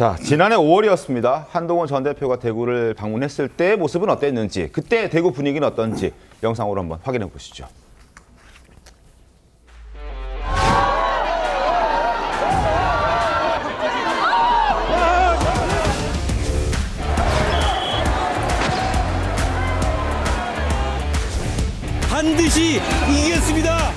자, 지난해 5월이었습니다. 한동훈 전 대표가 대구를 방문했을 때의 모습은 어땠는지, 그때 대구 분위기는 어떤지 영상으로 한번 확인해 보시죠. 반드시 이기겠습니다.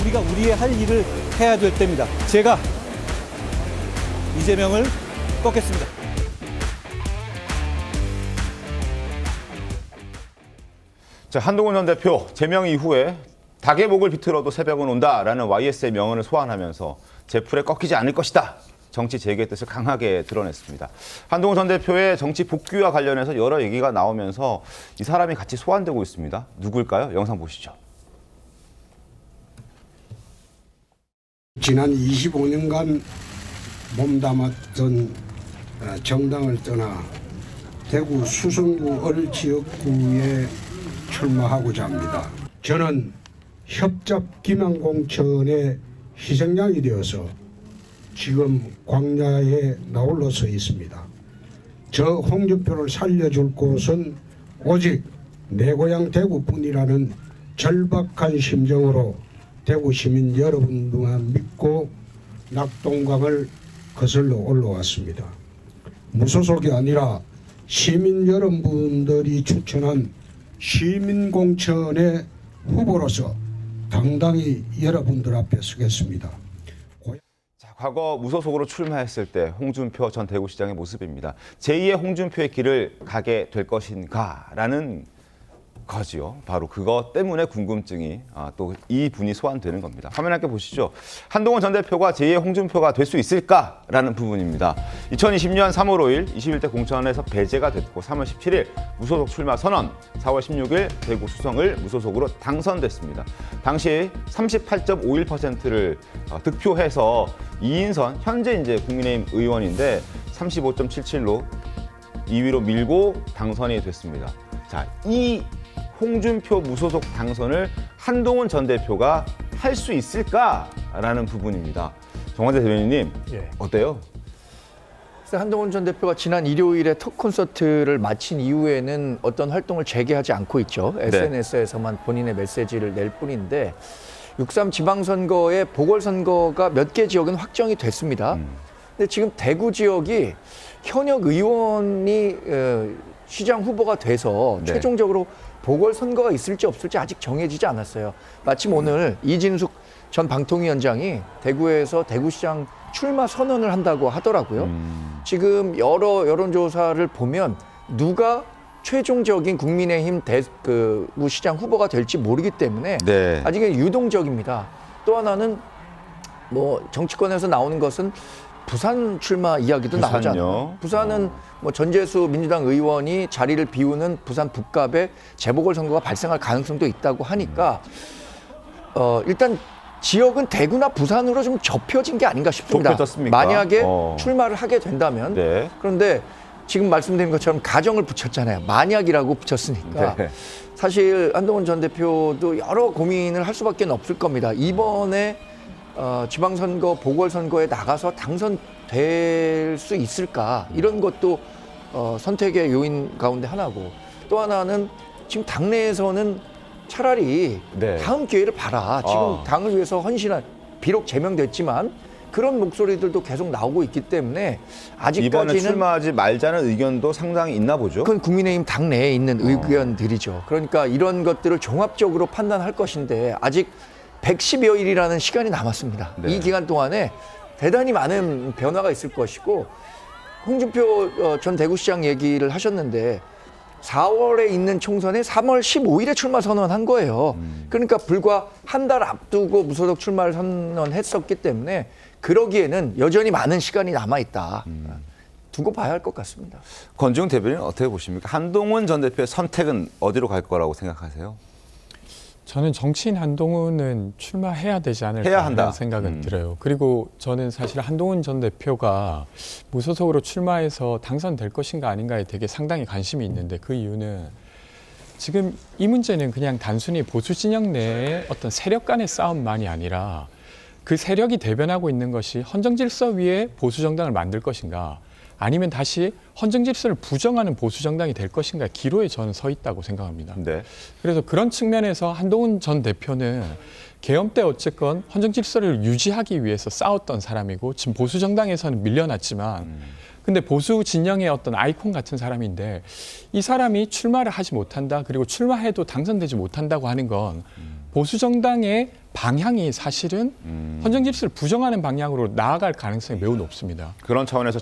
우리가 우리의 할 일을 해야 될 때입니다. 제가 이재명을 꺾겠습니다. 자, 한동훈 전 대표 제명 이후에 닭의 목을 비틀어도 새벽은 온다라는 YS의 명언을 소환하면서 제 풀에 꺾이지 않을 것이다. 정치 재개의 뜻을 강하게 드러냈습니다. 한동훈 전 대표의 정치 복귀와 관련해서 여러 얘기가 나오면서 이 사람이 같이 소환되고 있습니다. 누구일까요? 영상 보시죠. 지난 25년간 몸담았던 정당을 떠나 대구 수성구 을지역구에 출마하고자 합니다. 저는 협잡 김양공천의 희생양이 되어서 지금 광야에 나홀로 서 있습니다. 저 홍준표를 살려줄 곳은 오직 내 고향 대구뿐이라는 절박한 심정으로 대구 시민 여러분들만 믿고 낙동강을 거슬러 올라왔습니다. 무소속이 아니라 시민 여러분들이 추천한 시민공천의 후보로서 당당히 여러분들 앞에 서겠습니다. 자, 과거 무소속으로 출마했을 때 홍준표 전 대구시장의 모습입니다. 제2의 홍준표의 길을 가게 될 것인가라는 거지요. 바로 그것 때문에 궁금증이 또 이 분이 소환되는 겁니다. 화면 함께 보시죠. 한동훈 전 대표가 제2의 홍준표가 될 수 있을까라는 부분입니다. 2020년 3월 5일 21대 공천에서 배제가 됐고 3월 17일 무소속 출마 선언, 4월 16일 대구 수성을 무소속으로 당선됐습니다. 당시 38.51%를 득표해서 이인선, 현재 이제 국민의힘 의원인데 35.77로 2위로 밀고 당선이 됐습니다. 자, 이 홍준표 무소속 당선을 한동훈 전 대표가 할 수 있을까라는 부분입니다. 정화대 대변인님, 어때요? 그래서 한동훈 전 대표가 지난 일요일에 턱 콘서트를 마친 이후에는 어떤 활동을 재개하지 않고 있죠. SNS에서만 본인의 메시지를 낼 뿐인데 6.3 지방선거의 보궐선거가 몇 개 지역은 확정이 됐습니다. 근데 지금 대구 지역이 현역 의원이 시장 후보가 돼서 최종적으로 보궐선거가 있을지 없을지 아직 정해지지 않았어요. 마침 오늘 이진숙 전 방통위원장이 대구에서 대구시장 출마 선언을 한다고 하더라고요. 지금 여러 여론조사를 보면 누가 최종적인 국민의힘 대구시장 후보가 될지 모르기 때문에 아직은 유동적입니다. 또 하나는 뭐 정치권에서 나오는 것은 부산 출마 이야기도 나오잖아요. 부산은 뭐 전재수 민주당 의원이 자리를 비우는 부산 북갑에 재보궐선거가 발생할 가능성도 있다고 하니까 일단 지역은 대구나 부산으로 좀 접혀진 게 아닌가 싶습니다. 좁혀졌습니까? 만약에 출마를 하게 된다면. 그런데 지금 말씀드린 것처럼 가정을 붙였잖아요. 만약이라고 붙였으니까. 사실 한동훈 전 대표도 여러 고민을 할 수밖에 없을 겁니다. 이번에 지방선거, 보궐선거에 나가서 당선될 수 있을까? 이런 것도 선택의 요인 가운데 하나고, 또 하나는 지금 당내에서는 차라리 다음 기회를 봐라. 지금 당을 위해서 헌신한, 비록 제명됐지만 그런 목소리들도 계속 나오고 있기 때문에 아직까지는 이번에 출마하지 말자는 의견도 상당히 있나 보죠. 그건 국민의힘 당내에 있는 의견들이죠. 그러니까 이런 것들을 종합적으로 판단할 것인데 아직 110여일이라는 시간이 남았습니다. 이 기간 동안에 대단히 많은 변화가 있을 것이고, 홍준표 전 대구시장 얘기를 하셨는데 4월에 있는 총선에 3월 15일에 출마 선언한 거예요. 그러니까 불과 한 달 앞두고 무소속 출마를 선언했었기 때문에 그러기에는 여전히 많은 시간이 남아있다. 두고 봐야 할 것 같습니다. 권지웅 대변인은 어떻게 보십니까? 한동훈 전 대표의 선택은 어디로 갈 거라고 생각하세요? 저는 정치인 한동훈은 출마해야 되지 않을까 해야 한다. 하는 생각은 들어요. 그리고 저는 사실 한동훈 전 대표가 무소속으로 출마해서 당선될 것인가 아닌가에 되게 상당히 관심이 있는데, 그 이유는 지금 이 문제는 그냥 단순히 보수 진영 내의 어떤 세력 간의 싸움만이 아니라 그 세력이 대변하고 있는 것이 헌정 질서 위에 보수 정당을 만들 것인가, 아니면 다시 헌정 질서를 부정하는 보수 정당이 될 것인가 기로에 저는 서 있다고 생각합니다. 네. 그래서 그런 측면에서 한동훈 전 대표는 계엄 때 어쨌건 헌정 질서를 유지하기 위해서 싸웠던 사람이고 지금 보수 정당에서는 밀려났지만 근데 보수 진영의 어떤 아이콘 같은 사람인데 이 사람이 출마를 하지 못한다, 그리고 출마해도 당선되지 못한다고 하는 건 보수 정당의 방향이 사실은 헌정 질서를 부정하는 방향으로 나아갈 가능성이 매우 높습니다. 그런 차원에서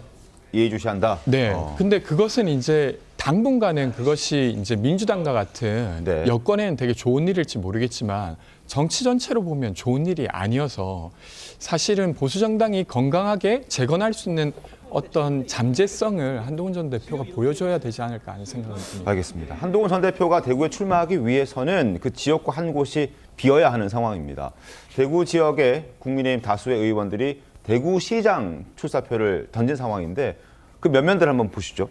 예의주시한다. 네. 근데 그것은 이제 당분간은 그것이 이제 민주당과 같은 네. 여권에는 되게 좋은 일일지 모르겠지만 정치 전체로 보면 좋은 일이 아니어서 사실은 보수 정당이 건강하게 재건할 수 있는 어떤 잠재성을 한동훈 전 대표가 보여줘야 되지 않을까 하는 생각이 듭니다. 알겠습니다. 한동훈 전 대표가 대구에 출마하기 위해서는 그 지역구 한 곳이 비어야 하는 상황입니다. 대구 지역의 국민의힘 다수의 의원들이 대구시장 출사표를 던진 상황인데 그 면면들 한번 보시죠.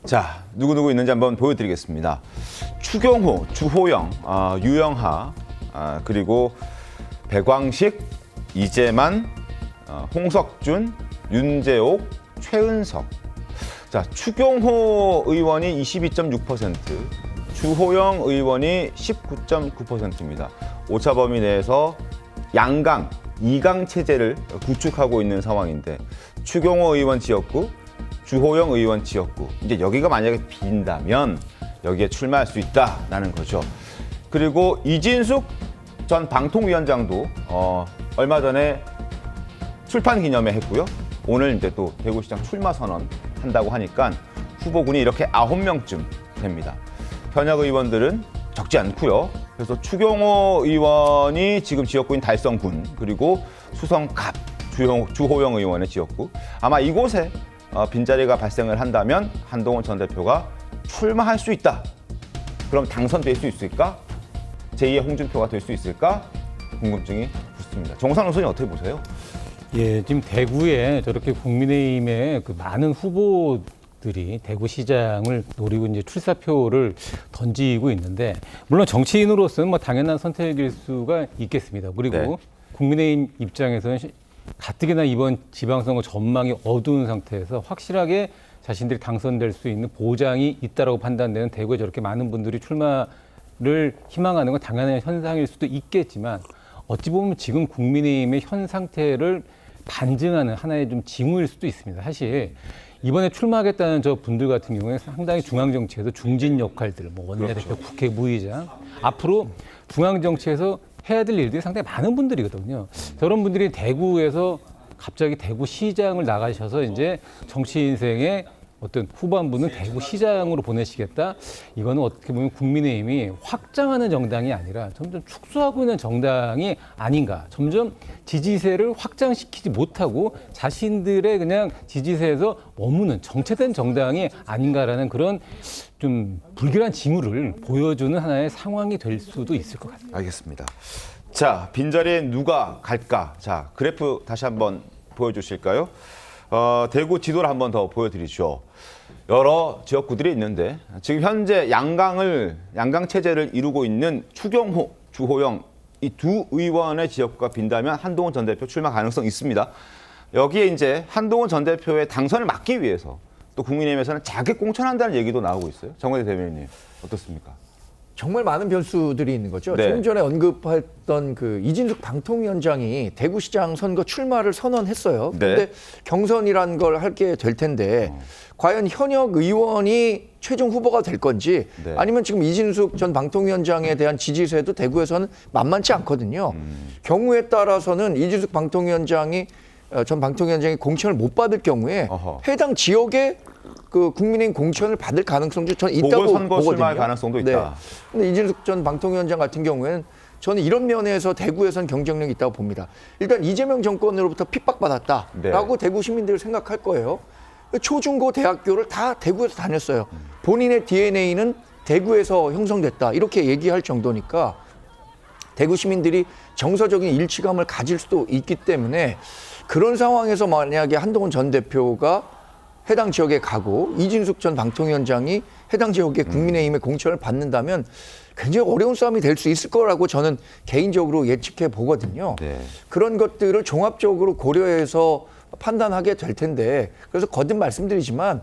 자, 누구누구 있는지 한번 보여드리겠습니다. 추경호, 주호영, 유영하, 그리고 백광식, 이재만, 홍석준, 윤재옥, 최은석. 자, 추경호 의원이 22.6%, 주호영 의원이 19.9%입니다. 오차 범위 내에서 양강, 2강 체제를 구축하고 있는 상황인데 추경호 의원 지역구, 주호영 의원 지역구, 이제 여기가 만약에 빈다면 여기에 출마할 수 있다라는 거죠. 그리고 이진숙 전 방통위원장도 얼마 전에 출판 기념회 했고요. 오늘 이제 또 대구시장 출마 선언 한다고 하니까 후보군이 이렇게 9명쯤 됩니다. 현역 의원들은 적지 않고요. 그래서 추경호 의원이 지금 지역구인 달성군, 그리고 수성갑, 주호영 의원의 지역구, 아마 이곳에 빈자리가 발생을 한다면 한동훈 전 대표가 출마할 수 있다. 그럼 당선될 수 있을까? 제2의 홍준표가 될 수 있을까? 궁금증이 붙습니다. 정상 의원님 어떻게 보세요? 예, 지금 대구에 저렇게 국민의힘의 그 많은 후보들이 대구시장을 노리고 이제 출사표를 던지고 있는데, 물론 정치인으로서는 뭐 당연한 선택일 수가 있겠습니다. 그리고 네. 국민의힘 입장에서는 가뜩이나 이번 지방선거 전망이 어두운 상태에서 확실하게 자신들이 당선될 수 있는 보장이 있다라고 판단되는 대구에 저렇게 많은 분들이 출마를 희망하는 건 당연한 현상일 수도 있겠지만, 어찌 보면 지금 국민의힘의 현 상태를 반증하는 하나의 좀 징후일 수도 있습니다. 사실 이번에 출마하겠다는 저 분들 같은 경우에 상당히 중앙 정치에서 중진 역할들, 뭐 원내대표, 그렇죠. 국회 부의장, 앞으로 중앙 정치에서 해야 될 일들이 상당히 많은 분들이거든요. 저런 분들이 대구에서 갑자기 대구시장을 나가셔서 이제 정치 인생의 어떤 후반부는 대구시장으로 보내시겠다. 이거는 어떻게 보면 국민의힘이 확장하는 정당이 아니라 점점 축소하고 있는 정당이 아닌가. 점점 지지세를 확장시키지 못하고 자신들의 그냥 지지세에서 머무는 정체된 정당이 아닌가라는 그런 좀 불길한 징후를 보여주는 하나의 상황이 될 수도 있을 것 같아요. 알겠습니다. 자, 빈자리에 누가 갈까? 자, 그래프 다시 한번 보여주실까요? 대구 지도를 한번 더 보여드리죠. 여러 지역구들이 있는데 지금 현재 양강 체제를 이루고 있는 추경호, 주호영 이 두 의원의 지역구가 빈다면 한동훈 전 대표 출마 가능성 있습니다. 여기에 이제 한동훈 전 대표의 당선을 막기 위해서 또 국민의힘에서는 자객 공천한다는 얘기도 나오고 있어요. 정원대 대변인님 어떻습니까? 정말 많은 변수들이 있는 거죠. 네. 조금 전에 언급했던 그 이진숙 방통위원장이 대구시장 선거 출마를 선언했어요. 네. 그런데 경선이라는 걸 하게 될 텐데 과연 현역 의원이 최종 후보가 될 건지 네. 아니면 지금 이진숙 전 방통위원장에 대한 지지세도 대구에서는 만만치 않거든요. 경우에 따라서는 이진숙 방통위원장이 전 방통위원장이 공천을 못 받을 경우에 어허. 해당 지역에 그 국민의힘 공천을 받을 가능성도 저는 있다고 보궐선거 보거든요. 출마할 가능성도 있다. 근데 이진숙 전 방통위원장 같은 경우에는 저는 이런 면에서 대구에선 경쟁력이 있다고 봅니다. 일단 이재명 정권으로부터 핍박받았다라고 네. 대구 시민들 생각할 거예요. 초중고 대학교를 다 대구에서 다녔어요. 본인의 DNA는 대구에서 형성됐다 이렇게 얘기할 정도니까 대구 시민들이 정서적인 일치감을 가질 수도 있기 때문에 그런 상황에서 만약에 한동훈 전 대표가 해당 지역에 가고 이진숙 전 방통위원장이 해당 지역의 국민의힘의 공천을 받는다면 굉장히 어려운 싸움이 될 수 있을 거라고 저는 개인적으로 예측해 보거든요. 네. 그런 것들을 종합적으로 고려해서 판단하게 될 텐데 그래서 거듭 말씀드리지만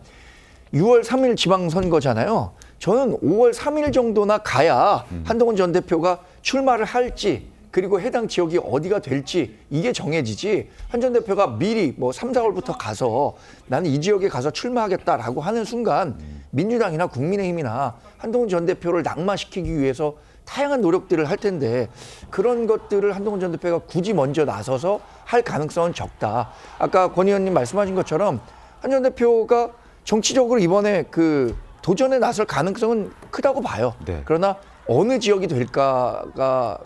6월 3일 지방선거잖아요. 저는 5월 3일 정도나 가야 한동훈 전 대표가 출마를 할지 그리고 해당 지역이 어디가 될지 이게 정해지지 한 전 대표가 미리 뭐 3, 4월부터 가서 나는 이 지역에 가서 출마하겠다라고 하는 순간 민주당이나 국민의힘이나 한동훈 전 대표를 낙마시키기 위해서 다양한 노력들을 할 텐데 그런 것들을 한동훈 전 대표가 굳이 먼저 나서서 할 가능성은 적다. 아까 권 의원님 말씀하신 것처럼 한 전 대표가 정치적으로 이번에 그 도전에 나설 가능성은 크다고 봐요. 네. 그러나 어느 지역이 될까가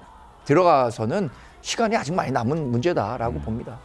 들어가서는 시간이 아직 많이 남은 문제다라고 봅니다.